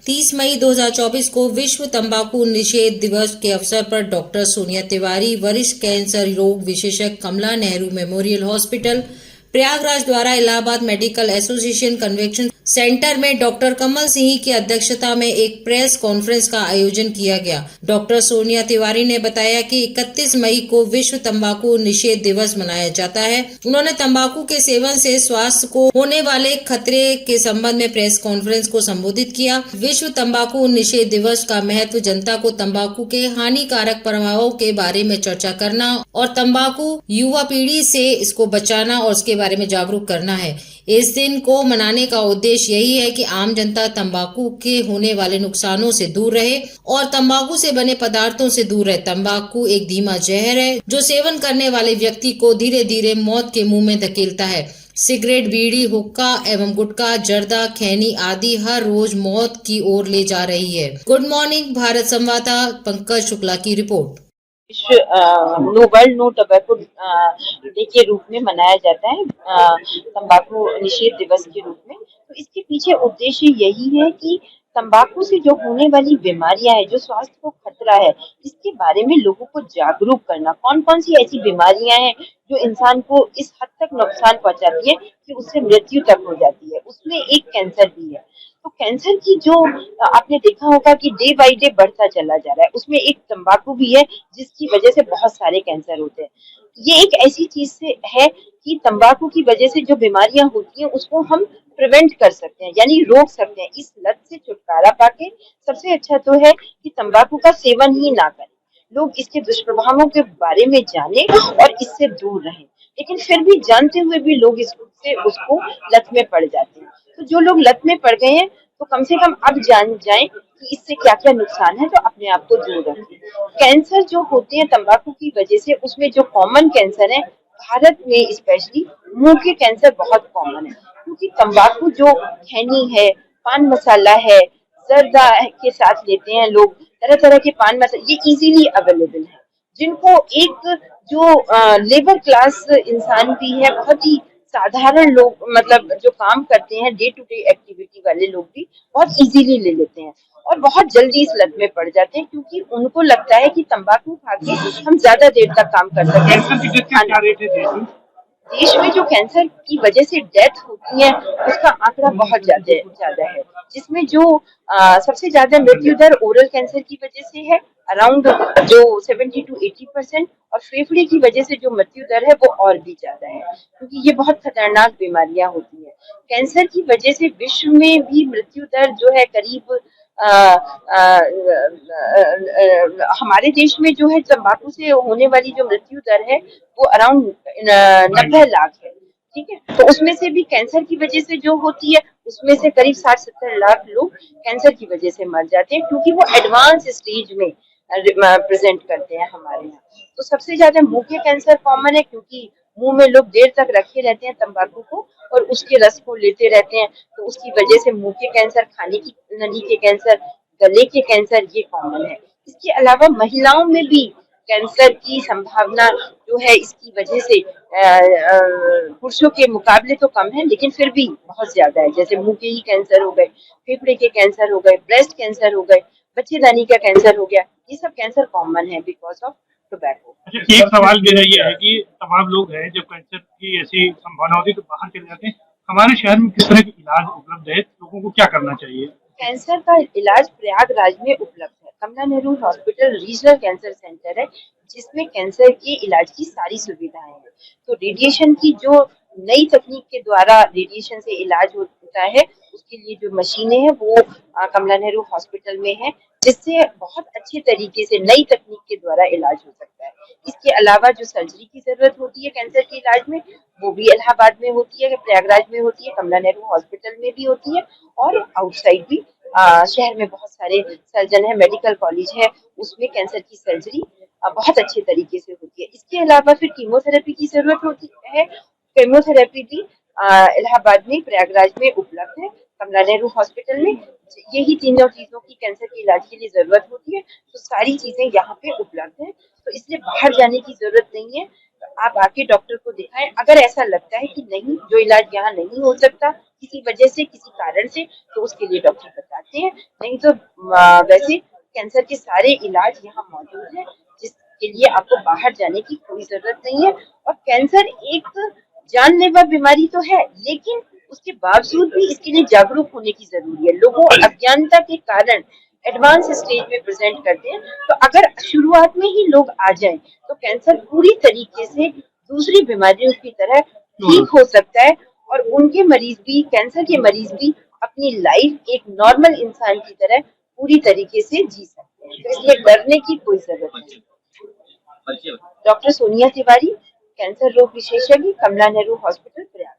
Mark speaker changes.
Speaker 1: 30 मई 2024 को विश्व तंबाकू निषेध दिवस के अवसर पर डॉक्टर सोनिया तिवारी, वरिष्ठ कैंसर रोग विशेषज्ञ, कमला नेहरू मेमोरियल हॉस्पिटल, प्रयागराज द्वारा Allahabad medical association convention centre में डॉक्टर कमल सिंह की अध्यक्षता में एक प्रेस कॉन्फ्रेंस का आयोजन किया गया। डॉक्टर सोनिया तिवारी ने बताया कि 31 मई को विश्व तंबाकू निषेध दिवस मनाया जाता है। उन्होंने तंबाकू के सेवन से स्वास्थ्य को होने वाले खतरे के संबंध में प्रेस कॉन्फ्रेंस को संबोधित किया। विश्व तंबाकू निषेध दिवस का महत्व जनता को तंबाकू के हानिकारक प्रभावों के बारे में चर्चा करना और तंबाकू युवा पीढ़ी से इसको बचाना और उसके बारे में जागरूक करना है। इस दिन को मनाने का उद्देश्य यही है कि आम जनता तंबाकू के होने वाले नुकसानों से दूर रहे और तंबाकू से बने पदार्थों से दूर रहे। तंबाकू एक धीमा जहर है जो सेवन करने वाले व्यक्ति को धीरे धीरे मौत के मुंह में धकेलता है। सिगरेट, बीड़ी, हुक्का एवं गुटखा, जर्दा, खैनी आदि हर रोज मौत की ओर ले जा रही है। गुड मॉर्निंग भारत संवाददाता पंकज शुक्ला की report.
Speaker 2: World no tobacco day के रूप में मनाया जाता है, तंबाकू निषेध दिवस के रूप में। तो इसके पीछे उद्देश्य यही है कि तंबाकू से जो होने वाली बीमारियां हैं, जो स्वास्थ्य को खतरा है, इसके बारे में लोगों को जागरूक करना। कौन कौन सी ऐसी बीमारियां हैं जो इंसान को इस हद तक नुकसान पहुंचाती है कि उससे मृत्यु तक हो जाती है, उसमें एक कैंसर भी है। तो कैंसर की जो आपने देखा होगा कि डे बाय डे बढ़ता चला जा रहा है, उसमें एक तंबाकू भी है जिसकी वजह से बहुत सारे कैंसर होते हैं। ये एक ऐसी चीज से है कि तंबाकू की वजह से जो बीमारियां होती हैं उसको हम प्रिवेंट कर सकते हैं, यानी रोक सकते हैं। इस लत से छुटकारा पाके सबसे अच्छा तो है कि तंबाकू का सेवन ही ना करें, लोग इसके दुष्प्रभावों के बारे में जाने और इससे दूर रहें। लेकिन फिर भी जानते हुए भी लोग इससे उसको लत में पड़ जाते हैं। तो जो लोग लत में पड़ गए हैं तो कम से कम अब जान जाएं कि इससे क्या क्या नुकसान है, तो अपने आप को दूर रखें। कैंसर जो होते हैं तंबाकू की वजह से, उसमें जो कॉमन कैंसर है भारत में स्पेशली मुंह के कैंसर बहुत कॉमन है, क्योंकि तंबाकू जो खैनी है, पान मसाला है, जर्दा के साथ लेते हैं लोग, तरह तरह के पान मसाले ये इजीली अवेलेबल है। जिनको एक जो लेबर क्लास इंसान भी है, बहुत ही साधारण लोग, मतलब जो काम करते हैं डे टू डे एक्टिविटी वाले लोग भी बहुत इजीली ले लेते हैं और बहुत जल्दी इस लत में पड़ जाते हैं, क्योंकि उनको लगता है कि तंबाकू खा के हम ज्यादा देर तक काम कर सकते हैं। देश में जो कैंसर की वजह से डेथ होती है उसका आंकड़ा बहुत ज्यादा है, जिसमें जो सबसे ज्यादा मृत्यु दर ओरल कैंसर की वजह से है, अराउंड जो 70 to 80%, और फेफड़े की वजह से जो मृत्यु दर है वो और भी ज्यादा है, क्योंकि ये बहुत खतरनाक बीमारियां होती है। कैंसर की वजह से विश्व में भी मृत्यु दर जो है करीब हमारे देश में जो है तंबाकू से होने वाली जो मृत्यु दर है वो अराउंड 90 लाख है। ठीक है, तो उसमें से भी कैंसर की वजह से जो होती है उसमें से करीब 60-70 लाख लोग कैंसर की वजह से मर जाते हैं, क्योंकि वो एडवांस स्टेज में प्रेजेंट करते हैं हमारे यहाँ। तो सबसे ज्यादा मुंह के कैंसर कॉमन है, क्योंकि मुंह में लोग देर तक रखे रहते हैं तंबाकू को और उसके रस को लेते रहते हैं, तो उसकी वजह से मुंह के कैंसर, खाने की नली के कैंसर, गले के कैंसर ये कॉमन है। इसके अलावा महिलाओं में भी कैंसर की संभावना जो है इसकी वजह से पुरुषों के मुकाबले तो कम है, लेकिन फिर भी बहुत ज्यादा है। जैसे मुंह के ही कैंसर हो गए, फेफड़े के कैंसर हो गए, ब्रेस्ट कैंसर हो गए, बच्चेदानी का कैंसर हो गया, ये सब कैंसर कॉमन है बिकॉज ऑफ टोबैको।
Speaker 3: अच्छा, एक सवाल मेरा ये है कि तमाम लोग हैं जब कैंसर की ऐसी संभावना होती है तो बाहर चले जाते हैं। हमारे शहर में किस तरह के इलाज उपलब्ध है, लोगों को क्या करना चाहिए?
Speaker 2: कैंसर का इलाज प्रयागराज में उपलब्ध है। Kamala Nehru hospital regional cancer centre है, जिसमें कैंसर के इलाज की सारी सुविधाएं हैं। तो रेडिएशन की जो नई तकनीक के द्वारा रेडिएशन से इलाज होता है, उसके लिए जो मशीनें हैं वो कमला नेहरू हॉस्पिटल में है, जिससे बहुत अच्छे तरीके से नई तकनीक के द्वारा इलाज हो सकता है। इसके अलावा जो सर्जरी की जरूरत होती है कैंसर के इलाज में, वो भी इलाहाबाद में होती है, प्रयागराज में होती है, कमला नेहरू हॉस्पिटल में भी होती है, और आउटसाइड भी शहर में बहुत सारे सर्जन है, मेडिकल कॉलेज है, उसमें कैंसर की सर्जरी बहुत अच्छे तरीके से होती है। इसके अलावा फिर कीमोथेरेपी की जरूरत होती है, कीमोथेरेपी भी इलाहाबाद में, प्रयागराज में उपलब्ध है, कमला नेहरू हॉस्पिटल में। यही तीनों चीजों की कैंसर के इलाज के लिए जरूरत होती है, तो सारी चीजें यहाँ पे उपलब्ध है, तो इसलिए बाहर जाने की जरूरत नहीं है। आप आके डॉक्टर को दिखाएं। अगर ऐसा लगता है कि नहीं, जो इलाज यहाँ नहीं हो सकता, किसी वजह से, किसी कारण से, तो उसके लिए डॉक्टर बताते हैं। नहीं तो वैसे कैंसर के सारे इलाज यहाँ मौजूद है, जिसके लिए आपको बाहर जाने की कोई जरूरत नहीं है। और कैंसर एक जानलेवा बीमारी तो है, लेकिन उसके बावजूद भी इसके लिए जागरूक होने की जरूरी है। लोगों अज्ञानता के कारण एडवांस स्टेज में प्रेजेंट करते हैं। तो अगर शुरुआत में ही लोग आ जाएं, तो कैंसर पूरी तरीके से दूसरी बीमारियों की तरह ठीक हो सकता है और उनके मरीज भी, कैंसर के मरीज भी अपनी लाइफ एक नॉर्मल इंसान की तरह पूरी तरीके से जी सकते हैं। तो इसलिए डरने की कोई जरूरत नहीं। डॉक्टर सोनिया तिवारी, कैंसर रोग विशेषज्ञ, कमला नेहरू हॉस्पिटल, प्रयाग।